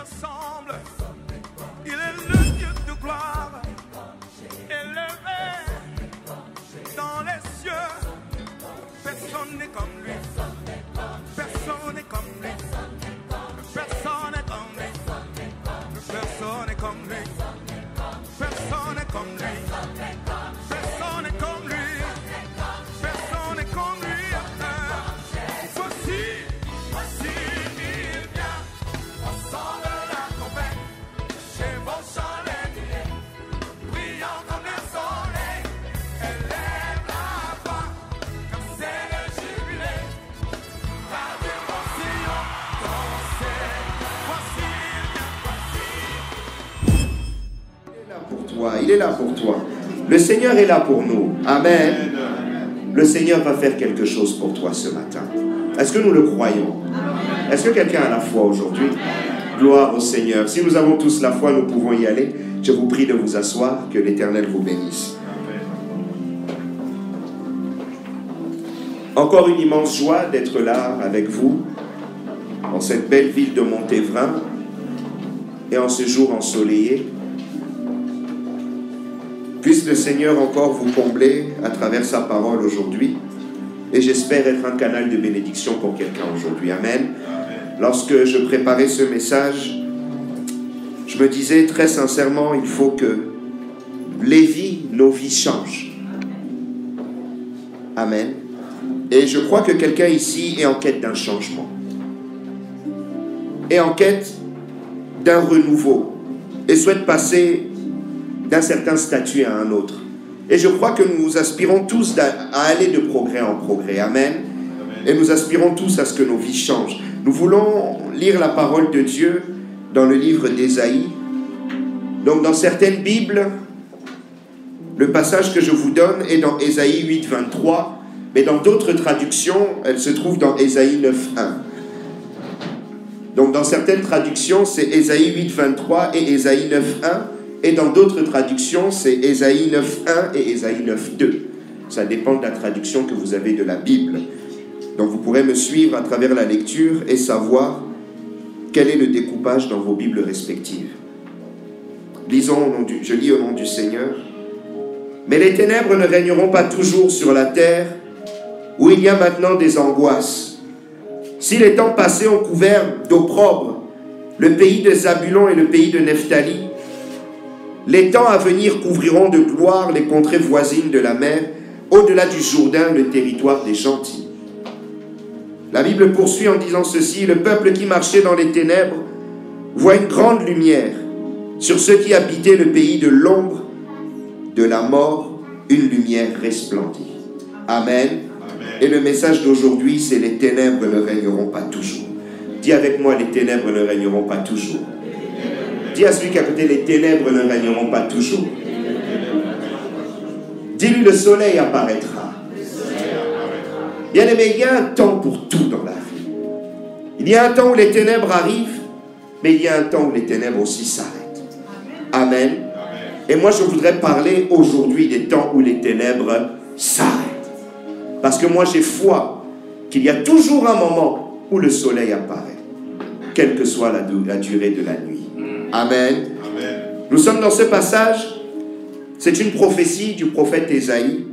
ressemble. Il est le Dieu de gloire, élevé dans les cieux. Personne n'est comme lui. Personne n'est comme lui. Personne n'est comme lui. Personne n'est comme lui. Personne n'est comme lui. Personne n'est comme lui. Personne n'est comme lui. Voici, il vient. Au son de la trompette, chez vos chalets, brillant comme le soleil. Élève la voix, comme c'est le jubilé. Radio Sion, dansez. Voici, il vient. Il est là pour toi, il est là pour toi. Le Seigneur est là pour nous. Amen. Le Seigneur va faire quelque chose pour toi ce matin. Est-ce que nous le croyons? Est-ce que quelqu'un a la foi aujourd'hui? Gloire au Seigneur. Si nous avons tous la foi, nous pouvons y aller. Je vous prie de vous asseoir. Que l'Éternel vous bénisse. Encore une immense joie d'être là avec vous, dans cette belle ville de Montévrain, et en ce jour ensoleillé. Puisse le Seigneur encore vous combler à travers sa parole aujourd'hui. Et j'espère être un canal de bénédiction pour quelqu'un aujourd'hui. Amen. Lorsque je préparais ce message, je me disais très sincèrement, il faut que nos vies changent. Amen. Et je crois que quelqu'un ici est en quête d'un changement. Est en quête d'un renouveau. Et souhaite passer d'un certain statut à un autre. Et je crois que nous aspirons tous à aller de progrès en progrès. Amen. Et nous aspirons tous à ce que nos vies changent. Nous voulons lire la parole de Dieu dans le livre d'Ésaïe. Donc dans certaines Bibles, le passage que je vous donne est dans Ésaïe 8, 23, mais dans d'autres traductions, elle se trouve dans Ésaïe 9, 1. Donc dans certaines traductions, c'est Ésaïe 8, 23 et Ésaïe 9, 1. Et dans d'autres traductions, c'est Ésaïe 9.1 et Ésaïe 9.2. Ça dépend de la traduction que vous avez de la Bible. Donc vous pourrez me suivre à travers la lecture et savoir quel est le découpage dans vos Bibles respectives. Lisons je lis au nom du Seigneur. Mais les ténèbres ne régneront pas toujours sur la terre, où il y a maintenant des angoisses. Si les temps passés ont couvert d'opprobre le pays de Zabulon et le pays de Nephtali, les temps à venir couvriront de gloire les contrées voisines de la mer, au-delà du Jourdain, le territoire des gentils. La Bible poursuit en disant ceci: le peuple qui marchait dans les ténèbres voit une grande lumière. Sur ceux qui habitaient le pays de l'ombre, de la mort, une lumière resplendit. Amen. Amen. Et le message d'aujourd'hui, c'est les ténèbres ne régneront pas toujours. Dis avec moi, les ténèbres ne régneront pas toujours. Dis à celui qui est à côté, les ténèbres ne régneront pas toujours. Dis-lui, le soleil apparaîtra. Bien aimé, il y a un temps pour tout dans la vie. Il y a un temps où les ténèbres arrivent, mais il y a un temps où les ténèbres aussi s'arrêtent. Amen. Et moi, je voudrais parler aujourd'hui des temps où les ténèbres s'arrêtent. Parce que moi, j'ai foi qu'il y a toujours un moment où le soleil apparaît, quelle que soit la durée de la nuit. Amen. Amen. Nous sommes dans ce passage, c'est une prophétie du prophète Ésaïe,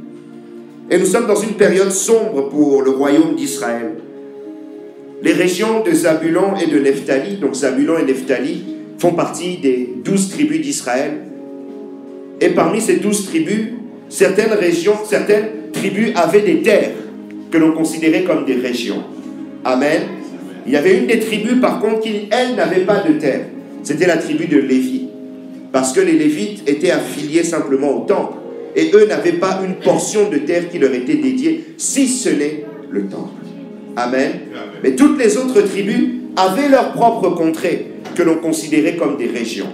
et nous sommes dans une période sombre pour le royaume d'Israël. Les régions de Zabulon et de Nephtali, donc Zabulon et Nephtali, font partie des 12 tribus d'Israël. Et parmi ces 12 tribus, certaines tribus avaient des terres que l'on considérait comme des régions. Amen. Il y avait une des tribus, par contre, qui, elle, n'avait pas de terre. C'était la tribu de Lévi. Parce que les Lévites étaient affiliés simplement au temple. Et eux n'avaient pas une portion de terre qui leur était dédiée, si ce n'est le temple. Amen. Mais toutes les autres tribus avaient leur propre contrée, que l'on considérait comme des régions.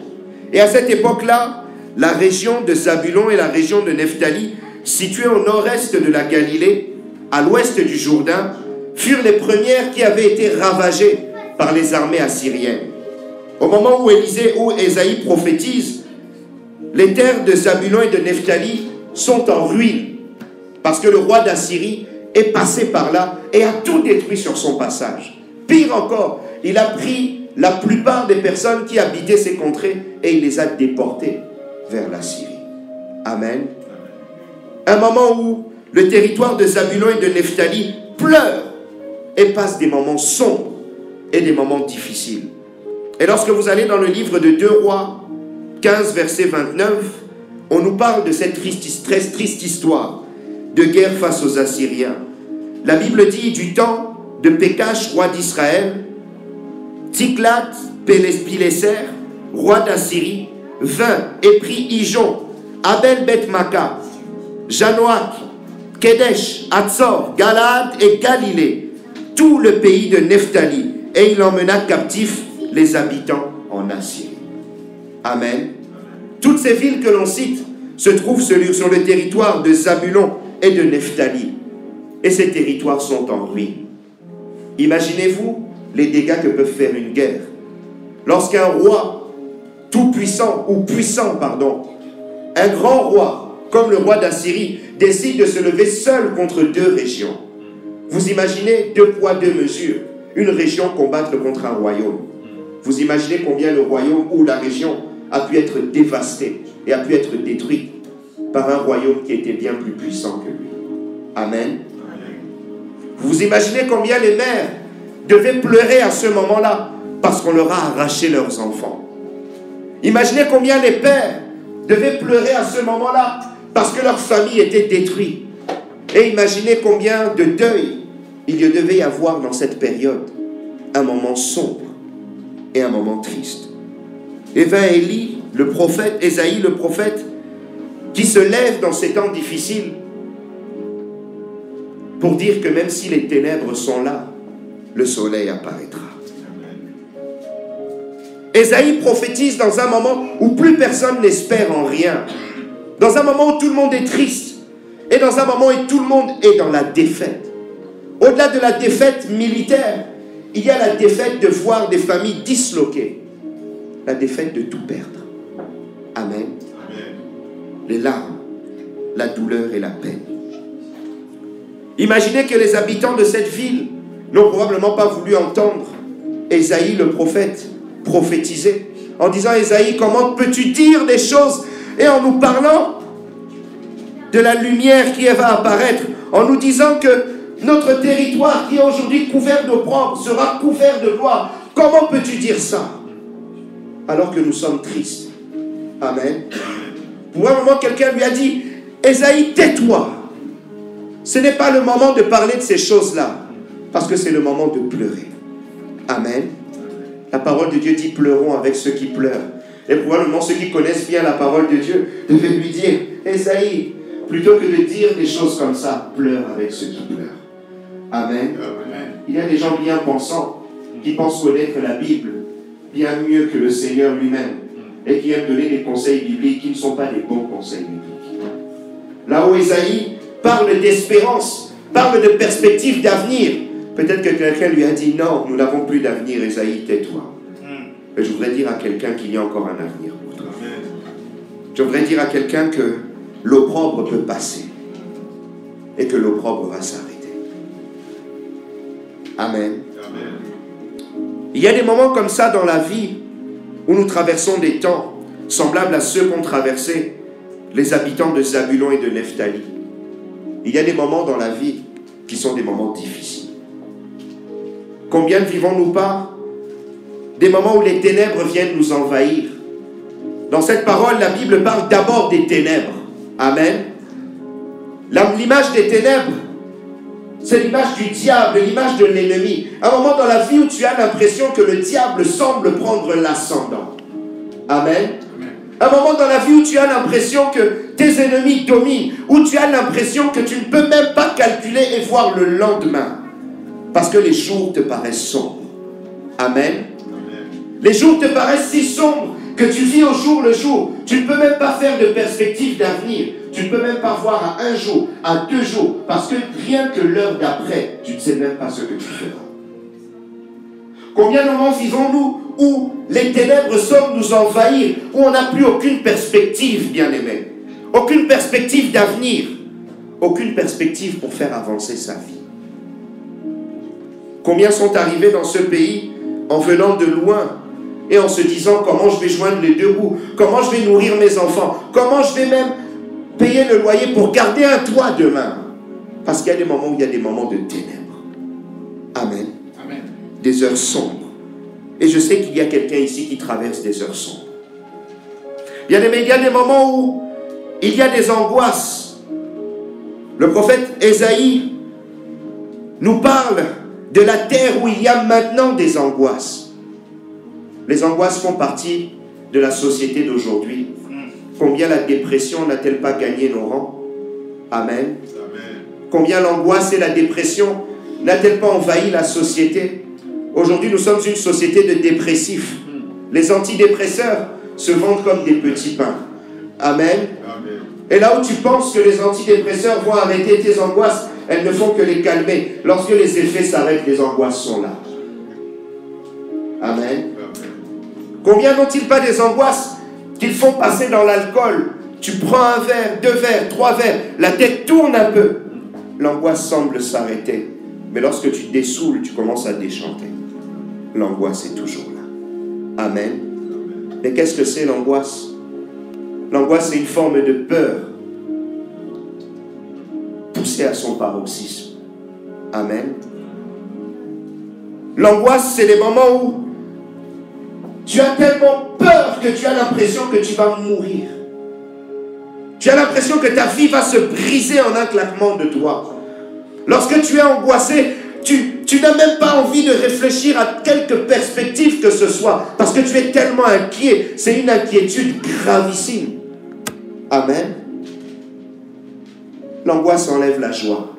Et à cette époque-là, la région de Zabulon et la région de Nephtali, situées au nord-est de la Galilée, à l'ouest du Jourdain, furent les premières qui avaient été ravagées par les armées assyriennes. Au moment où Ésaïe prophétise, les terres de Zabulon et de Nephtali sont en ruine, parce que le roi d'Assyrie est passé par là et a tout détruit sur son passage. Pire encore, il a pris la plupart des personnes qui habitaient ces contrées et il les a déportées vers la Syrie. Amen. Un moment où le territoire de Zabulon et de Nephtali pleure et passe des moments sombres et des moments difficiles. Et lorsque vous allez dans le livre de 2 Rois 15, verset 29, on nous parle de cette très triste histoire de guerre face aux Assyriens. La Bible dit du temps de Pékash, roi d'Israël, Tiglath-Pileser, roi d'Assyrie, vint et prit Ijon, Abel-Beth-Maka, Janoach, Kedesh, Hatzor, Galaad et Galilée, tout le pays de Nephtali, et il emmena captifs les habitants en Assyrie. Amen. Toutes ces villes que l'on cite se trouvent sur le territoire de Zabulon et de Nephtali. Et ces territoires sont en ruine. Imaginez-vous les dégâts que peut faire une guerre. Lorsqu'un roi tout-puissant, ou puissant, pardon, un grand roi, comme le roi d'Assyrie, décide de se lever seul contre 2 régions. Vous imaginez 2 poids, 2 mesures. Une région combattre contre un royaume. Vous imaginez combien le royaume ou la région a pu être dévastée et a pu être détruite par un royaume qui était bien plus puissant que lui. Amen. Vous imaginez combien les mères devaient pleurer à ce moment-là parce qu'on leur a arraché leurs enfants. Imaginez combien les pères devaient pleurer à ce moment-là parce que leur famille était détruite. Et imaginez combien de deuil il y devait y avoir dans cette période. Un moment sombre et un moment triste. Et vint Élie, le prophète, Ésaïe le prophète, qui se lève dans ces temps difficiles pour dire que même si les ténèbres sont là, le soleil apparaîtra. Ésaïe prophétise dans un moment où plus personne n'espère en rien, dans un moment où tout le monde est triste, et dans un moment où tout le monde est dans la défaite. Au-delà de la défaite militaire, il y a la défaite de voir des familles disloquées, la défaite de tout perdre. Amen. Amen. Les larmes, la douleur et la peine. Imaginez que les habitants de cette ville n'ont probablement pas voulu entendre Ésaïe le prophète prophétiser en disant: Ésaïe, comment peux-tu dire des choses et en nous parlant de la lumière qui va apparaître, en nous disant que notre territoire qui est aujourd'hui couvert d'opprobre sera couvert de gloire. Comment peux-tu dire ça alors que nous sommes tristes? Amen. Pour un moment, quelqu'un lui a dit: Ésaïe, tais-toi. Ce n'est pas le moment de parler de ces choses-là, parce que c'est le moment de pleurer. Amen. La parole de Dieu dit: pleurons avec ceux qui pleurent. Et probablement ceux qui connaissent bien la parole de Dieu devaient lui dire: Ésaïe, plutôt que de dire des choses comme ça, pleure avec ceux qui pleurent. Amen. Amen. Il y a des gens bien pensants qui pensent connaître la Bible bien mieux que le Seigneur lui-même et qui aiment donner des conseils bibliques qui ne sont pas des bons conseils bibliques. Là où Ésaïe parle d'espérance, parle de perspective d'avenir, peut-être que quelqu'un lui a dit: non, nous n'avons plus d'avenir, Ésaïe, tais-toi. Mais je voudrais dire à quelqu'un qu'il y a encore un avenir pour toi. Je voudrais dire à quelqu'un que l'opprobre peut passer et que l'opprobre va s'arrêter. Amen. Amen. Il y a des moments comme ça dans la vie où nous traversons des temps semblables à ceux qu'ont traversé les habitants de Zabulon et de Nephtali. Il y a des moments dans la vie qui sont des moments difficiles. Combien ne vivons-nous pas des moments où les ténèbres viennent nous envahir? Dans cette parole, la Bible parle d'abord des ténèbres. Amen. L'image des ténèbres, c'est l'image du diable, l'image de l'ennemi. Un moment dans la vie où tu as l'impression que le diable semble prendre l'ascendant. Amen. Un moment dans la vie où tu as l'impression que tes ennemis dominent, où tu as l'impression que tu ne peux même pas calculer et voir le lendemain, parce que les jours te paraissent sombres. Amen. Les jours te paraissent si sombres que tu vis au jour le jour. Tu ne peux même pas faire de perspective d'avenir. Tu ne peux même pas voir à 1 jour, à 2 jours, parce que rien que l'heure d'après, tu ne sais même pas ce que tu feras. Combien de moments vivons-nous où les ténèbres semblent nous envahir, où on n'a plus aucune perspective, bien-aimé, aucune perspective d'avenir, aucune perspective pour faire avancer sa vie. Combien sont arrivés dans ce pays en venant de loin et en se disant comment je vais joindre les deux bouts, comment je vais nourrir mes enfants, comment je vais même payer le loyer pour garder un toit demain. Parce qu'il y a des moments où il y a des moments de ténèbres. Amen. Amen. Des heures sombres. Et je sais qu'il y a quelqu'un ici qui traverse des heures sombres. Il y a des moments où il y a des angoisses. Le prophète Ésaïe nous parle de la terre où il y a maintenant des angoisses. Les angoisses font partie de la société d'aujourd'hui. Combien la dépression n'a-t-elle pas gagné nos rangs? Amen. Combien l'angoisse et la dépression n'a-t-elle pas envahi la société? Aujourd'hui, nous sommes une société de dépressifs. Les antidépresseurs se vendent comme des petits pains. Amen. Et là où tu penses que les antidépresseurs vont arrêter tes angoisses, elles ne font que les calmer. Lorsque les effets s'arrêtent, les angoisses sont là. Amen. Combien n'ont-ils pas des angoisses qu'ils font passer dans l'alcool? Tu prends un verre, 2 verres, 3 verres, la tête tourne un peu. L'angoisse semble s'arrêter. Mais lorsque tu te dessoules, tu commences à déchanter. L'angoisse est toujours là. Amen. Mais qu'est-ce que c'est l'angoisse? L'angoisse, c'est une forme de peur poussée à son paroxysme. Amen. L'angoisse, c'est les moments où tu as tellement peur que tu as l'impression que tu vas mourir. Tu as l'impression que ta vie va se briser en un claquement de doigts. Lorsque tu es angoissé, tu n'as même pas envie de réfléchir à quelque perspective que ce soit, parce que tu es tellement inquiet. C'est une inquiétude gravissime. Amen. L'angoisse enlève la joie.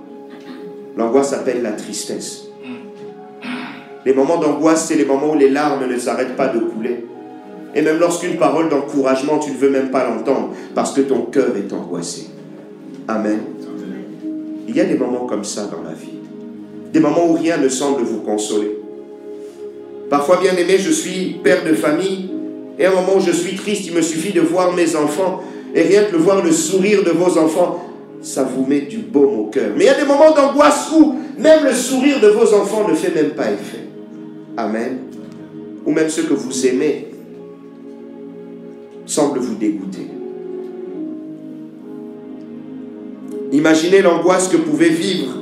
L'angoisse appelle la tristesse. Les moments d'angoisse, c'est les moments où les larmes ne s'arrêtent pas de couler. Et même lorsqu'une parole d'encouragement, tu ne veux même pas l'entendre, parce que ton cœur est angoissé. Amen. Il y a des moments comme ça dans la vie. Des moments où rien ne semble vous consoler. Parfois, bien aimé, je suis père de famille, et à un moment où je suis triste, il me suffit de voir mes enfants, et rien que de voir le sourire de vos enfants, ça vous met du baume au cœur. Mais il y a des moments d'angoisse où même le sourire de vos enfants ne fait même pas effet. Amen. Ou même ceux que vous aimez semblent vous dégoûter. Imaginez l'angoisse que pouvaient vivre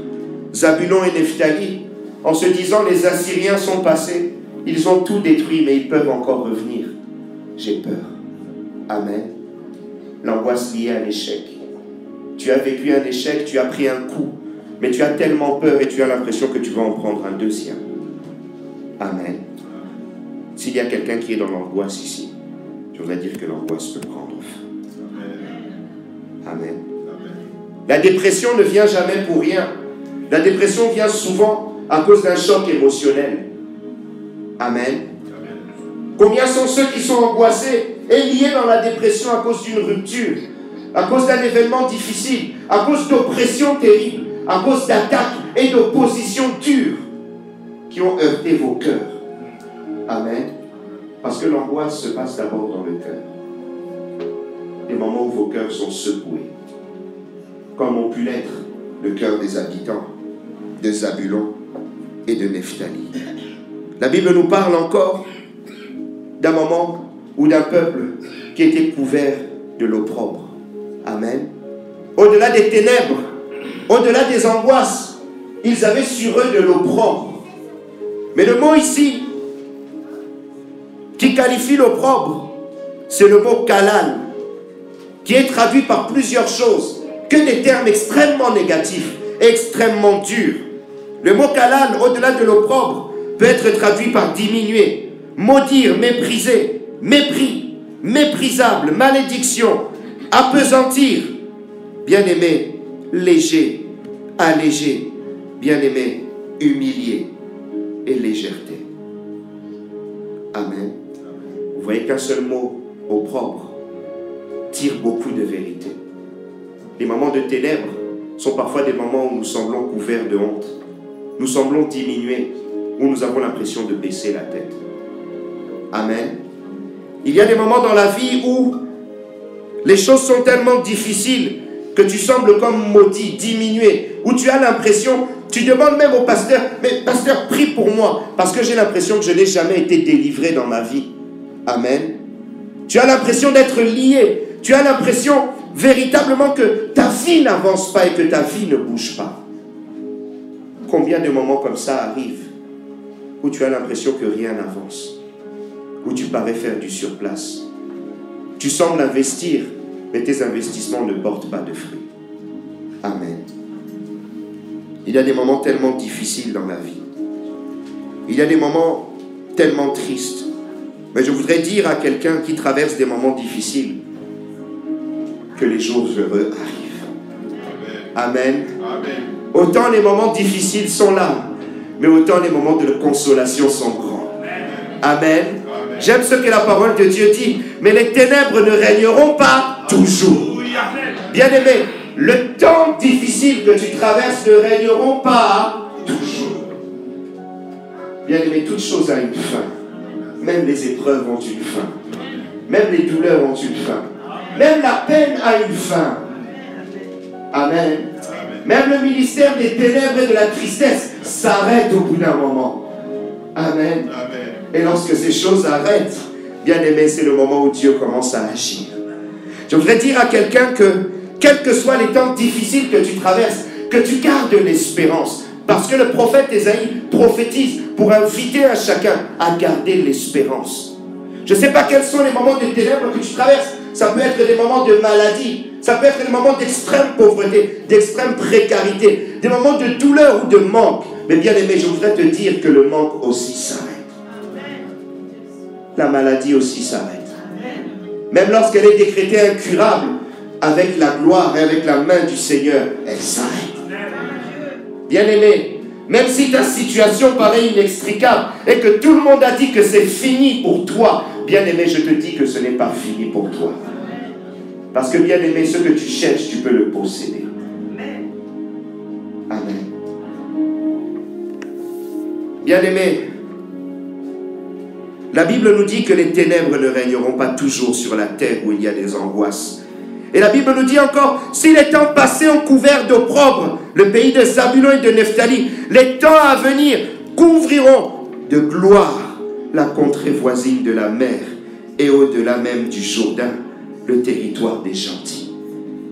Zabulon et Nephtali en se disant les Assyriens sont passés, ils ont tout détruit mais ils peuvent encore revenir. J'ai peur. Amen. L'angoisse liée à l'échec. Tu as vécu un échec, tu as pris un coup, mais tu as tellement peur et tu as l'impression que tu vas en prendre un deuxième. Amen. S'il y a quelqu'un qui est dans l'angoisse ici, je voudrais dire que l'angoisse peut prendre fin. Amen. La dépression ne vient jamais pour rien. La dépression vient souvent à cause d'un choc émotionnel. Amen. Combien sont ceux qui sont angoissés et liés dans la dépression à cause d'une rupture, à cause d'un événement difficile, à cause d'oppressions terribles, à cause d'attaques et d'oppositions dures qui ont heurté vos cœurs. Amen. Parce que l'angoisse se passe d'abord dans le cœur. Des moments où vos cœurs sont secoués, comme ont pu l'être le cœur des habitants de Zabulon et de Nephtali. La Bible nous parle encore d'un moment ou d'un peuple qui était couvert de l'opprobre. Amen. Au-delà des ténèbres, au-delà des angoisses, ils avaient sur eux de l'opprobre. Mais le mot ici qui qualifie l'opprobre, c'est le mot kalal, qui est traduit par plusieurs choses, que des termes extrêmement négatifs, extrêmement durs. Le mot kalal, au-delà de l'opprobre, peut être traduit par diminuer, maudire, mépriser, mépris, méprisable, malédiction, appesantir, bien-aimé, léger, allégé, bien-aimé, humilié et légèreté. Amen. Vous voyez qu'un seul mot, opprobre, tire beaucoup de vérité. Les moments de ténèbres sont parfois des moments où nous semblons couverts de honte. Nous semblons diminuer, où nous avons l'impression de baisser la tête. Amen. Il y a des moments dans la vie où les choses sont tellement difficiles que tu sembles comme maudit, diminué, où tu as l'impression, tu demandes même au pasteur, mais pasteur, prie pour moi, parce que j'ai l'impression que je n'ai jamais été délivré dans ma vie. Amen. Tu as l'impression d'être lié, tu as l'impression véritablement que ta vie n'avance pas et que ta vie ne bouge pas. Combien de moments comme ça arrivent où tu as l'impression que rien n'avance, où tu parais faire du surplace. Tu sembles investir, mais tes investissements ne portent pas de fruits. Amen. Il y a des moments tellement difficiles dans la vie. Il y a des moments tellement tristes. Mais je voudrais dire à quelqu'un qui traverse des moments difficiles que les jours heureux arrivent. Amen. Amen. Autant les moments difficiles sont là, mais autant les moments de consolation sont grands. Amen. J'aime ce que la parole de Dieu dit, mais les ténèbres ne régneront pas toujours. Bien-aimé, le temps difficile que tu traverses ne régneront pas toujours. Bien-aimé, toute chose a une fin. Même les épreuves ont une fin. Même les douleurs ont une fin. Même la peine a une fin. Amen. Même le ministère des ténèbres et de la tristesse s'arrête au bout d'un moment. Amen. Et lorsque ces choses arrêtent, bien aimé, c'est le moment où Dieu commence à agir. Je voudrais dire à quelqu'un que, quels que soient les temps difficiles que tu traverses, que tu gardes l'espérance. Parce que le prophète Ésaïe prophétise pour inviter à chacun à garder l'espérance. Je ne sais pas quels sont les moments de ténèbres que tu traverses. Ça peut être des moments de maladie. Ça peut être des moments d'extrême pauvreté, d'extrême précarité, des moments de douleur ou de manque. Mais bien aimé, je voudrais te dire que le manque aussi s'arrête. La maladie aussi s'arrête. Même lorsqu'elle est décrétée incurable, avec la gloire et avec la main du Seigneur, elle s'arrête. Bien aimé, même si ta situation paraît inextricable et que tout le monde a dit que c'est fini pour toi, bien aimé, je te dis que ce n'est pas fini pour toi. Parce que bien aimé, ce que tu cherches, tu peux le posséder. Amen. Bien aimé, la Bible nous dit que les ténèbres ne régneront pas toujours sur la terre où il y a des angoisses. Et la Bible nous dit encore, si les temps passés ont couvert d'opprobre le pays de Zabulon et de Nephtali, les temps à venir couvriront de gloire la contrée voisine de la mer et au-delà même du Jourdain, le territoire des gentils.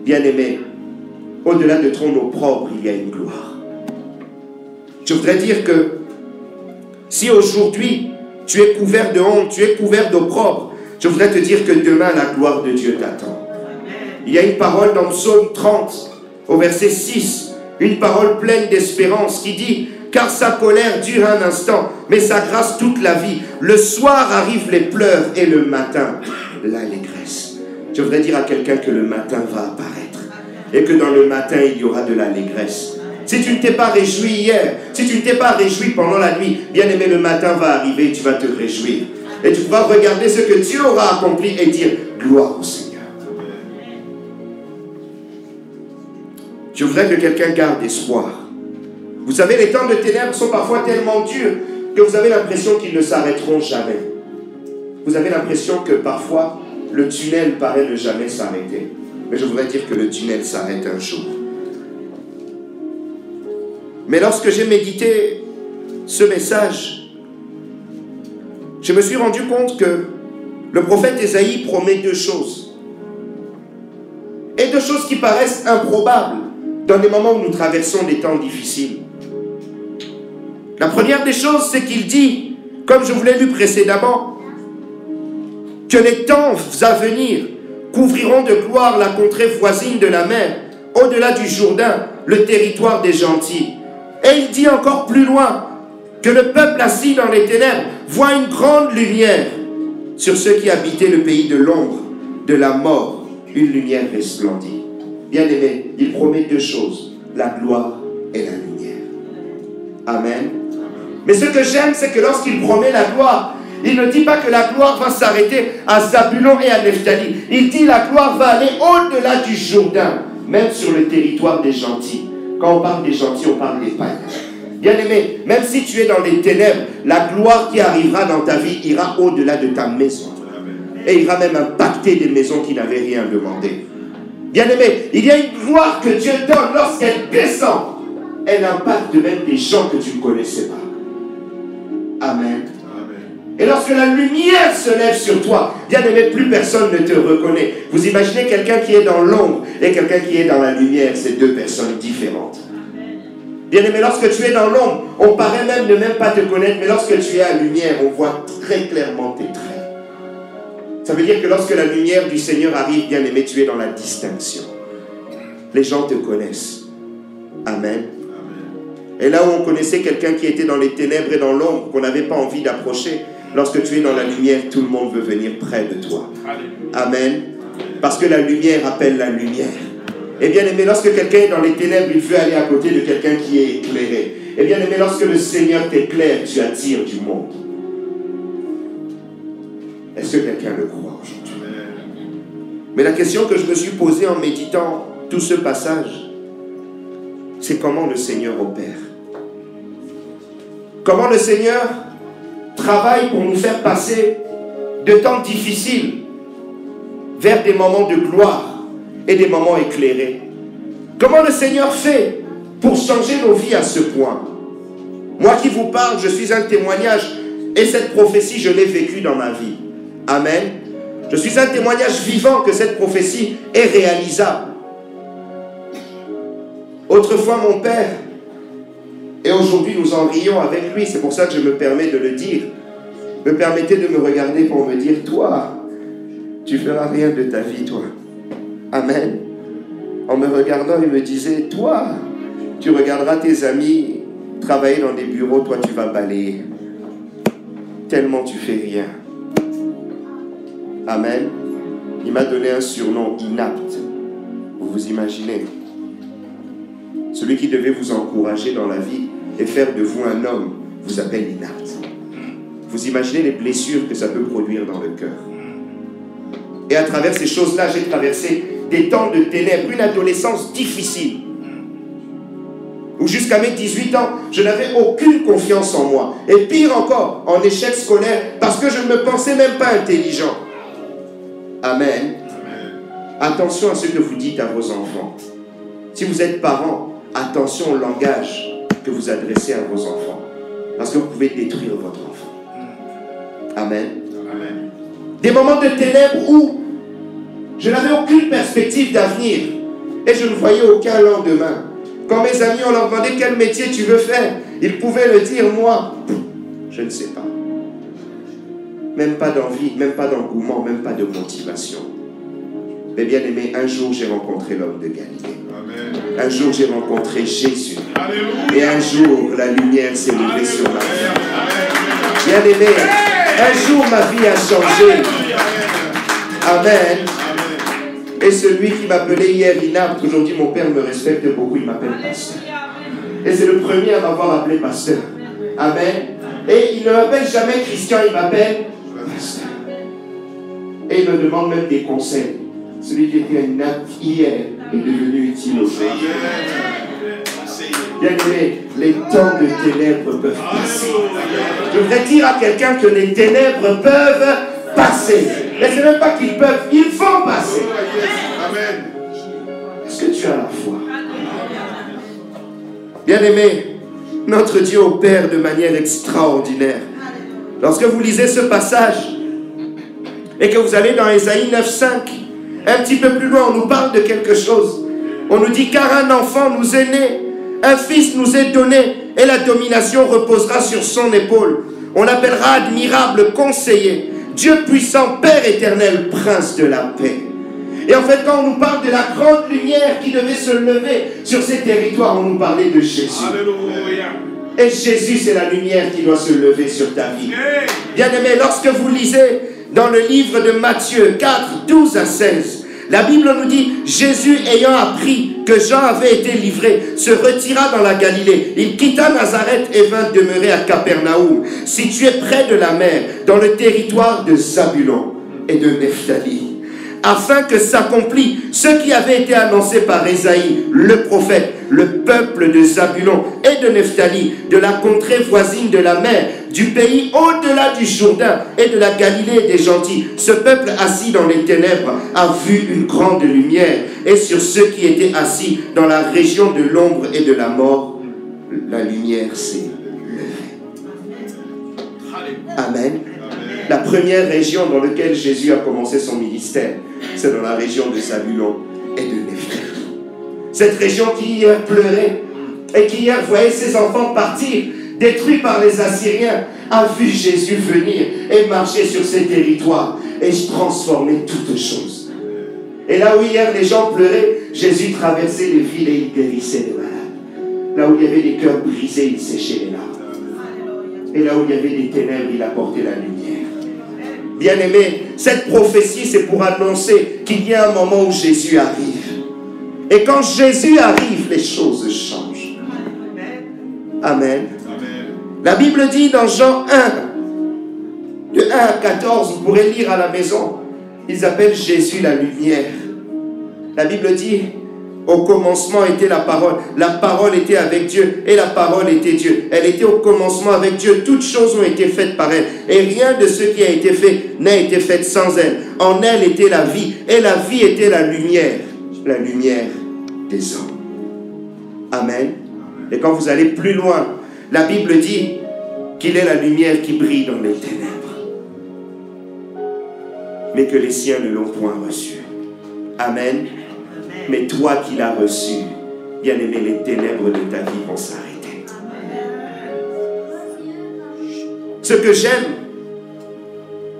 Bien-aimé, au-delà de ton opprobre, il y a une gloire. Je voudrais dire que si aujourd'hui tu es couvert de honte, tu es couvert d'opprobre, je voudrais te dire que demain la gloire de Dieu t'attend. Il y a une parole dans Psaume 30, au verset 6, une parole pleine d'espérance qui dit « Car sa colère dure un instant, mais sa grâce toute la vie. Le soir arrivent les pleurs et le matin, l'allégresse. » Je voudrais dire à quelqu'un que le matin va apparaître et que dans le matin, il y aura de l'allégresse. Si tu ne t'es pas réjoui hier, si tu ne t'es pas réjoui pendant la nuit, bien aimé, le matin va arriver et tu vas te réjouir. Et tu vas regarder ce que Dieu aura accompli et dire « Gloire au Seigneur ». Je voudrais que quelqu'un garde espoir. Vous savez, les temps de ténèbres sont parfois tellement durs que vous avez l'impression qu'ils ne s'arrêteront jamais. Vous avez l'impression que parfois, le tunnel paraît ne jamais s'arrêter. Mais je voudrais dire que le tunnel s'arrête un jour. Mais lorsque j'ai médité ce message, je me suis rendu compte que le prophète Ésaïe promet deux choses. Et deux choses qui paraissent improbables dans les moments où nous traversons des temps difficiles. La première des choses, c'est qu'il dit, comme je vous l'ai lu précédemment, que les temps à venir couvriront de gloire la contrée voisine de la mer, au-delà du Jourdain, le territoire des gentils. Et il dit encore plus loin que le peuple assis dans les ténèbres voit une grande lumière sur ceux qui habitaient le pays de l'ombre, de la mort, une lumière resplendit. Bien-aimé, il promet deux choses, la gloire et la lumière. Amen. Mais ce que j'aime, c'est que lorsqu'il promet la gloire, il ne dit pas que la gloire va s'arrêter à Zabulon et à Nephtali. Il dit la gloire va aller au-delà du Jourdain, même sur le territoire des gentils. Quand on parle des gentils, on parle des païens. Bien-aimé, même si tu es dans les ténèbres, la gloire qui arrivera dans ta vie ira au-delà de ta maison. Et ira même impacter des maisons qui n'avaient rien demandé. Bien-aimé, il y a une gloire que Dieu donne lorsqu'elle descend. Elle impacte même des gens que tu ne connaissais pas. Amen. Et lorsque la lumière se lève sur toi, bien-aimé, plus personne ne te reconnaît. Vous imaginez quelqu'un qui est dans l'ombre et quelqu'un qui est dans la lumière, c'est deux personnes différentes. Bien-aimé, lorsque tu es dans l'ombre, on paraît même ne même pas te connaître, mais lorsque tu es à la lumière, on voit très clairement tes traits. Ça veut dire que lorsque la lumière du Seigneur arrive, bien-aimé, tu es dans la distinction. Les gens te connaissent. Amen. Et là où on connaissait quelqu'un qui était dans les ténèbres et dans l'ombre, qu'on n'avait pas envie d'approcher, lorsque tu es dans la lumière, tout le monde veut venir près de toi. Amen. Parce que la lumière appelle la lumière. Et bien aimé, lorsque quelqu'un est dans les ténèbres, il veut aller à côté de quelqu'un qui est éclairé. Et bien aimé, lorsque le Seigneur t'éclaire, tu attires du monde. Est-ce que quelqu'un le croit aujourd'hui? Mais la question que je me suis posée en méditant tout ce passage, c'est comment le Seigneur opère. Comment le Seigneur travaille pour nous faire passer de temps difficiles vers des moments de gloire et des moments éclairés. Comment le Seigneur fait pour changer nos vies à ce point? Moi qui vous parle, je suis un témoignage et cette prophétie, je l'ai vécue dans ma vie. Amen. Je suis un témoignage vivant que cette prophétie est réalisable. Autrefois, mon père, et aujourd'hui nous en rions avec lui, c'est pour ça que je me permets de le dire, me permettait de me regarder pour me dire, toi, tu feras rien de ta vie, toi. Amen. En me regardant, il me disait, toi, tu regarderas tes amis travailler dans des bureaux, toi tu vas balayer. Tellement tu fais rien. Amen. Il m'a donné un surnom inapte. Vous vous imaginez? Celui qui devait vous encourager dans la vie et faire de vous un homme vous appelle inapte. Vous imaginez les blessures que ça peut produire dans le cœur. Et à travers ces choses-là, j'ai traversé des temps de ténèbres, une adolescence difficile. Où jusqu'à mes 18 ans, je n'avais aucune confiance en moi. Et pire encore, en échec scolaire, parce que je ne me pensais même pas intelligent. Amen. Attention à ce que vous dites à vos enfants. Si vous êtes parents, attention au langage que vous adressez à vos enfants. Parce que vous pouvez détruire votre enfant. Amen. Amen. Des moments de ténèbres où je n'avais aucune perspective d'avenir. Et je ne voyais aucun lendemain. Quand mes amis, on leur demandait quel métier tu veux faire, ils pouvaient le dire, moi, je ne sais pas. Même pas d'envie, même pas d'engouement, même pas de motivation. Mais bien aimé, un jour j'ai rencontré l'homme de Galilée. Un jour j'ai rencontré Jésus. Et un jour la lumière s'est levée sur ma vie. Bien aimé, un jour ma vie a changé. Amen. Et celui qui m'appelait hier inapte, aujourd'hui mon père me respecte beaucoup, il m'appelle pasteur. Et c'est le premier à m'avoir appelé pasteur. Amen. Et il ne m'appelle jamais Christian, il m'appelle pasteur. Et il me demande même des conseils. Celui qui était inapte hier est devenu utile aujourd'hui. Bien aimé, les temps de ténèbres peuvent passer. Je voudrais dire à quelqu'un que les ténèbres peuvent passer. Mais ce n'est même pas qu'ils peuvent, ils vont passer. Est-ce que tu as la foi? Bien aimé, notre Dieu opère de manière extraordinaire. Lorsque vous lisez ce passage et que vous allez dans Ésaïe 9,5, un petit peu plus loin, on nous parle de quelque chose. On nous dit, car un enfant nous est né, un fils nous est donné, et la domination reposera sur son épaule. On l'appellera admirable conseiller, Dieu puissant, Père éternel, prince de la paix. Et en fait, quand on nous parle de la grande lumière qui devait se lever sur ces territoires, on nous parlait de Jésus. Alléluia. Et Jésus, c'est la lumière qui doit se lever sur ta vie. Bien aimé, lorsque vous lisez dans le livre de Matthieu 4, 12 à 16, la Bible nous dit, Jésus ayant appris que Jean avait été livré, se retira dans la Galilée. Il quitta Nazareth et vint demeurer à Capernaum, situé près de la mer, dans le territoire de Zabulon et de Nephtali, afin que s'accomplisse ce qui avait été annoncé par Ésaïe, le prophète. Le peuple de Zabulon et de Nephtali, de la contrée voisine de la mer, du pays au-delà du Jourdain et de la Galilée des gentils, ce peuple assis dans les ténèbres a vu une grande lumière, et sur ceux qui étaient assis dans la région de l'ombre et de la mort, la lumière s'est levée. Amen. La première région dans laquelle Jésus a commencé son ministère, c'est dans la région de Zabulon et de Nephtali. Cette région qui hier pleurait et qui hier voyait ses enfants partir, détruits par les Assyriens, a vu Jésus venir et marcher sur ces territoires et transformer toutes choses. Et là où hier les gens pleuraient, Jésus traversait les villes et il guérissait les malades. Là où il y avait des cœurs brisés, il séchait les larmes. Et là où il y avait des ténèbres, il apportait la lumière. Bien-aimés, cette prophétie, c'est pour annoncer qu'il y a un moment où Jésus arrive. Et quand Jésus arrive, les choses changent. Amen. La Bible dit dans Jean 1, de 1 à 14, vous pourrez lire à la maison, ils appellent Jésus la lumière. La Bible dit, au commencement était la parole était avec Dieu, et la parole était Dieu. Elle était au commencement avec Dieu, toutes choses ont été faites par elle, et rien de ce qui a été fait n'a été fait sans elle. En elle était la vie, et la vie était la lumière des hommes. Amen. Et quand vous allez plus loin, la Bible dit qu'il est la lumière qui brille dans les ténèbres, mais que les siens ne l'ont point reçu. Amen. Mais toi qui l'as reçu, bien-aimé, les ténèbres de ta vie vont s'arrêter. Ce que j'aime,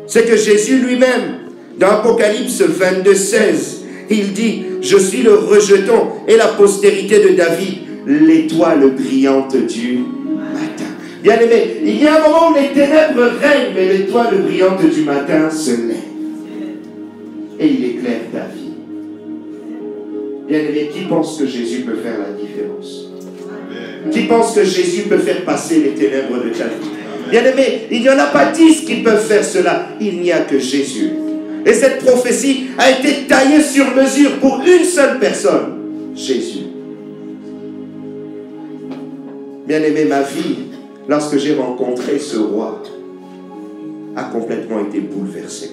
c'est que Jésus lui-même, dans Apocalypse 22, 16, il dit, je suis le rejeton et la postérité de David, l'étoile brillante du matin. Bien-aimé, il y a un moment où les ténèbres règnent, mais l'étoile brillante du matin se lève. Et il éclaire ta vie. Bien-aimé, qui pense que Jésus peut faire la différence? Qui pense que Jésus peut faire passer les ténèbres de ta vie? Bien-aimé, il n'y en a pas 10 qui peuvent faire cela. Il n'y a que Jésus. Et cette prophétie a été taillée sur mesure pour une seule personne, Jésus. Bien-aimé, ma vie, lorsque j'ai rencontré ce roi, a complètement été bouleversée.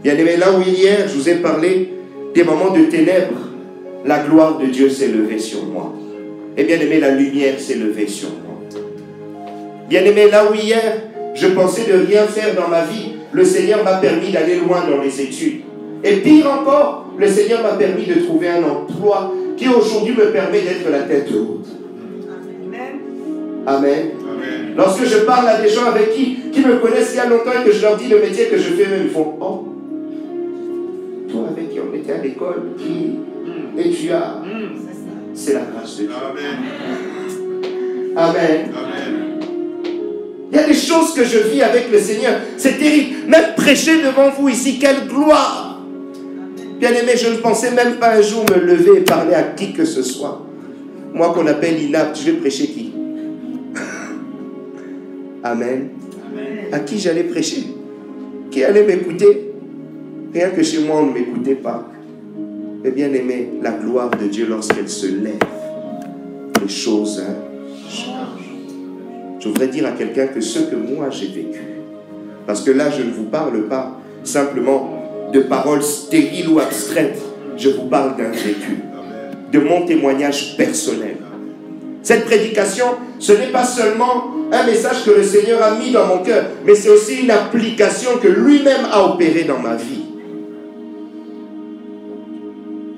Bien-aimé, là où hier, je vous ai parlé des moments de ténèbres, la gloire de Dieu s'est levée sur moi. Et bien-aimé, la lumière s'est levée sur moi. Bien-aimé, là où hier, je pensais de rien faire dans ma vie, le Seigneur m'a permis d'aller loin dans les études. Et pire encore, le Seigneur m'a permis de trouver un emploi qui aujourd'hui me permet d'être la tête haute. Amen. Amen. Lorsque je parle à des gens avec qui me connaissent il y a longtemps et que je leur dis le métier que je fais, même ils font, oh, toi avec qui on était à l'école, et tu as, c'est la grâce de Dieu. Amen. Amen. Amen. Il y a des choses que je vis avec le Seigneur. C'est terrible. Même prêcher devant vous ici, quelle gloire. Bien-aimé, je ne pensais même pas un jour me lever et parler à qui que ce soit. Moi qu'on appelle inapte, je vais prêcher qui? Amen. Amen. À qui j'allais prêcher? Qui allait m'écouter? Rien que chez moi, on ne m'écoutait pas. Mais bien-aimé, la gloire de Dieu, lorsqu'elle se lève, les choses changent. Je voudrais dire à quelqu'un que ce que moi j'ai vécu, parce que là je ne vous parle pas simplement de paroles stériles ou abstraites, je vous parle d'un vécu, de mon témoignage personnel. Cette prédication, ce n'est pas seulement un message que le Seigneur a mis dans mon cœur, mais c'est aussi une application que lui-même a opérée dans ma vie.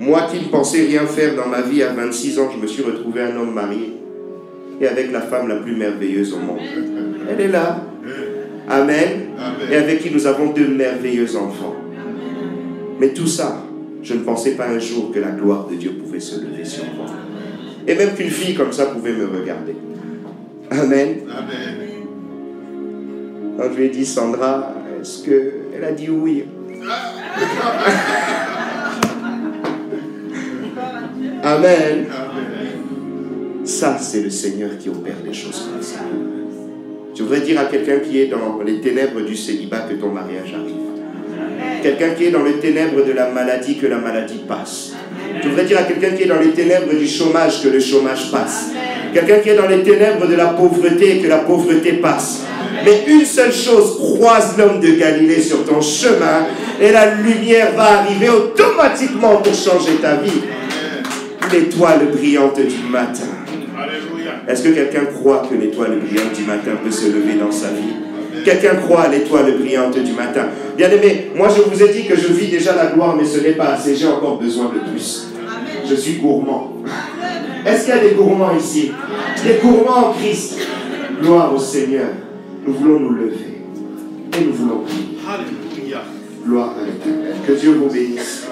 Moi qui ne pensais rien faire dans ma vie, à 26 ans, je me suis retrouvé un homme marié et avec la femme la plus merveilleuse au monde. Elle est là. Amen. Amen. Et avec qui nous avons 2 merveilleux enfants. Mais tout ça, je ne pensais pas un jour que la gloire de Dieu pouvait se lever sur moi. Et même qu'une fille comme ça pouvait me regarder. Amen. Amen. Quand je lui ai dit, Sandra, est-ce que... Elle a dit oui. Amen. Ça, c'est le Seigneur qui opère les choses comme ça. Je voudrais dire à quelqu'un qui est dans les ténèbres du célibat que ton mariage arrive. quelqu'un qui est dans les ténèbres de la maladie, que la maladie passe. Je voudrais dire à quelqu'un qui est dans les ténèbres du chômage, que le chômage passe. Quelqu'un qui est dans les ténèbres de la pauvreté, que la pauvreté passe. Mais une seule chose, croise l'homme de Galilée sur ton chemin et la lumière va arriver automatiquement pour changer ta vie. L'étoile brillante du matin. Est-ce que quelqu'un croit que l'étoile brillante du matin peut se lever dans sa vie? Quelqu'un croit à l'étoile brillante du matin? Bien-aimé, moi je vous ai dit que je vis déjà la gloire, mais ce n'est pas assez, j'ai encore besoin de plus. Je suis gourmand. Est-ce qu'il y a des gourmands ici? Des gourmands en Christ. Gloire au Seigneur. Nous voulons nous lever et nous voulons prier. Gloire à l'Éternel. Que Dieu vous bénisse.